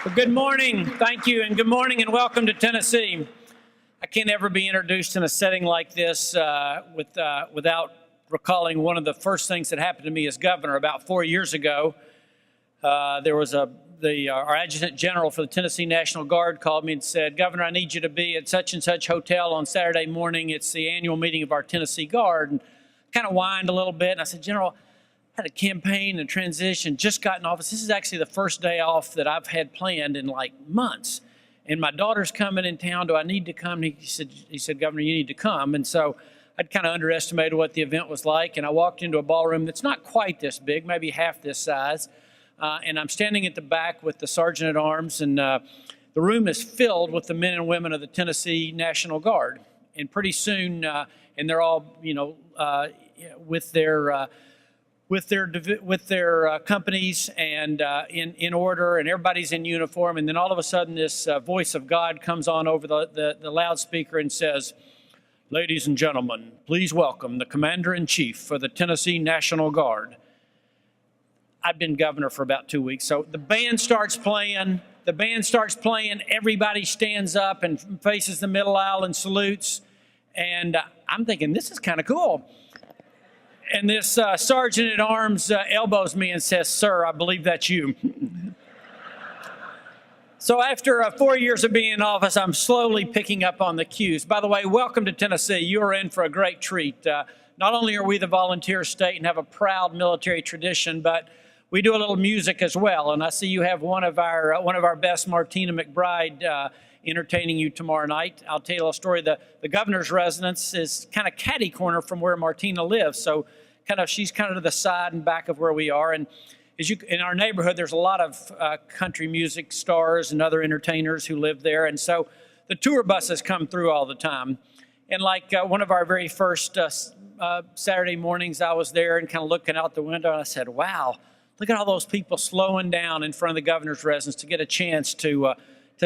Well, good morning. Thank you, and good morning, and welcome to Tennessee. I can't ever be introduced in a setting like this without recalling one of the first things that happened to me as governor. About 4 years ago, there was our adjutant general for the Tennessee National Guard called me and said, "Governor, I need you to be at such and such hotel on Saturday morning. It's the annual meeting of our Tennessee Guard." And kind of whined a little bit, and I said, "General, had a campaign and transition, just got in office. This is actually the first day off that I've had planned in like months. And my daughter's coming in town. Do I need to come?" He said, "Governor, you need to come." And so I'd kind of underestimated what the event was like. And I walked into a ballroom that's not quite this big, maybe half this size. And I'm standing at the back with the sergeant at arms. And the room is filled with the men and women of the Tennessee National Guard. And pretty soon, and they're all, with their companies and in order, and everybody's in uniform. And then all of a sudden, this voice of God comes on over the loudspeaker and says, "Ladies and gentlemen, please welcome the Commander-in-Chief for the Tennessee National Guard." I've been governor for about 2 weeks, so the band starts playing. Everybody stands up and faces the middle aisle and salutes. And I'm thinking, this is kind of cool. And this sergeant at arms elbows me and says, "Sir, I believe that's you." So after 4 years of being in office, I'm slowly picking up on the cues. By the way, welcome to Tennessee. You are in for a great treat. Not only are we the volunteer state and have a proud military tradition, but we do a little music as well. And I see you have one of our best, Martina McBride, entertaining you tomorrow night. I'll tell you a story. The governor's residence is kind of catty corner from where Martina lives. So she's kind of to the side and back of where we are. And in our neighborhood, there's a lot of country music stars and other entertainers who live there. And so the tour buses come through all the time. And like one of our very first Saturday mornings, I was there and kind of looking out the window, and I said, "Wow, look at all those people slowing down in front of the governor's residence to get a chance to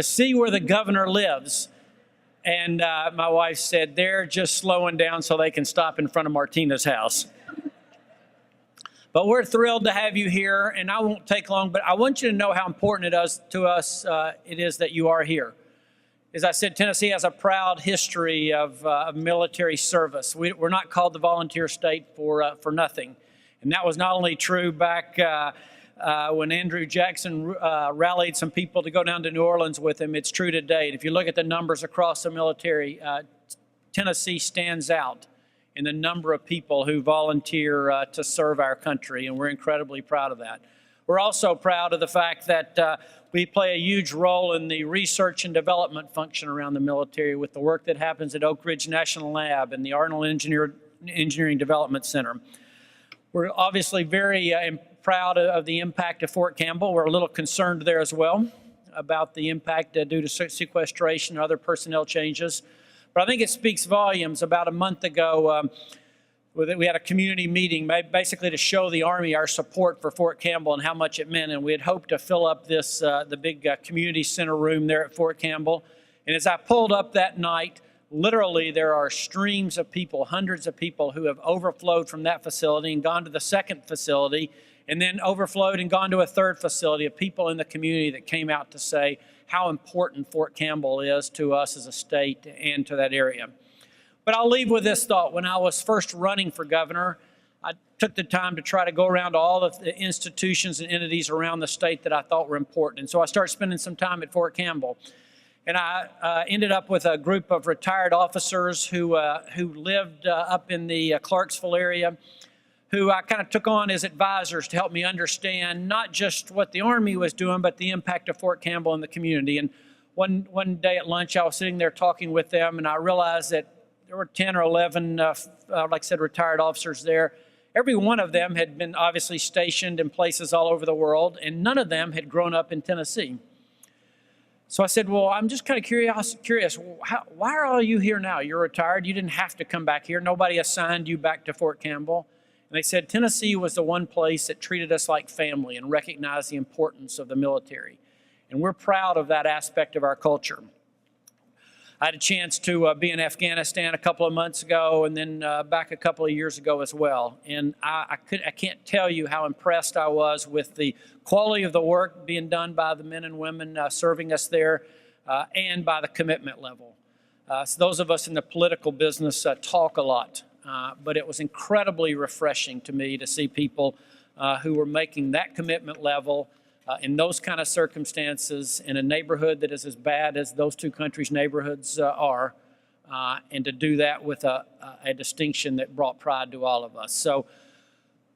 see where the governor lives." And my wife said, "They're just slowing down so they can stop in front of Martina's house." But we're thrilled to have you here, and I won't take long, but I want you to know how important it is that you are here. As I said, Tennessee has a proud history of military service. We're not called the volunteer state for nothing. And that was not only true back when Andrew Jackson rallied some people to go down to New Orleans with him. It's true today. And if you look at the numbers across the military, Tennessee stands out in the number of people who volunteer to serve our country, and we're incredibly proud of that. We're also proud of the fact that we play a huge role in the research and development function around the military with the work that happens at Oak Ridge National Lab and the Arnold Engineering Development Center. We're obviously very proud of the impact of Fort Campbell. We're a little concerned there as well about the impact due to sequestration and other personnel changes. But I think it speaks volumes. About a month ago, we had a community meeting basically to show the Army our support for Fort Campbell and how much it meant. And we had hoped to fill up the big community center room there at Fort Campbell. And as I pulled up that night, literally there are streams of people, hundreds of people who have overflowed from that facility and gone to the second facility, and then overflowed and gone to a third facility of people in the community that came out to say how important Fort Campbell is to us as a state and to that area. But I'll leave with this thought. When I was first running for governor, I took the time to try to go around to all the institutions and entities around the state that I thought were important. And so I started spending some time at Fort Campbell. And I ended up with a group of retired officers who lived up in the Clarksville area, who I kind of took on as advisors to help me understand not just what the Army was doing, but the impact of Fort Campbell in the community. And one day at lunch, I was sitting there talking with them, and I realized that there were 10 or 11, like I said, retired officers there. Every one of them had been obviously stationed in places all over the world, and none of them had grown up in Tennessee. So I said, "Well, I'm just kind of curious. Why are all you here now? You're retired. You didn't have to come back here. Nobody assigned you back to Fort Campbell." And they said Tennessee was the one place that treated us like family and recognized the importance of the military. And we're proud of that aspect of our culture. I had a chance to be in Afghanistan a couple of months ago, and then back a couple of years ago as well. And I can't tell you how impressed I was with the quality of the work being done by the men and women serving us there, and by the commitment level. So those of us in the political business talk a lot, but it was incredibly refreshing to me to see people who were making that commitment level in those kind of circumstances in a neighborhood that is as bad as those two countries' neighborhoods are, and to do that with a distinction that brought pride to all of us. So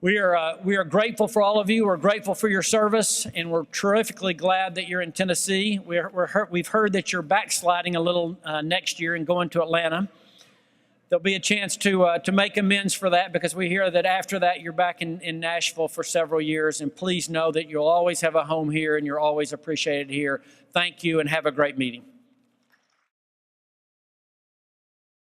we are grateful for all of you. We're grateful for your service, and we're terrifically glad that you're in Tennessee. We've heard that you're backsliding a little next year and going to Atlanta. There'll be a chance to make amends for that, because we hear that after that you're back in Nashville for several years. And please know that you'll always have a home here and you're always appreciated here. Thank you, and have a great meeting.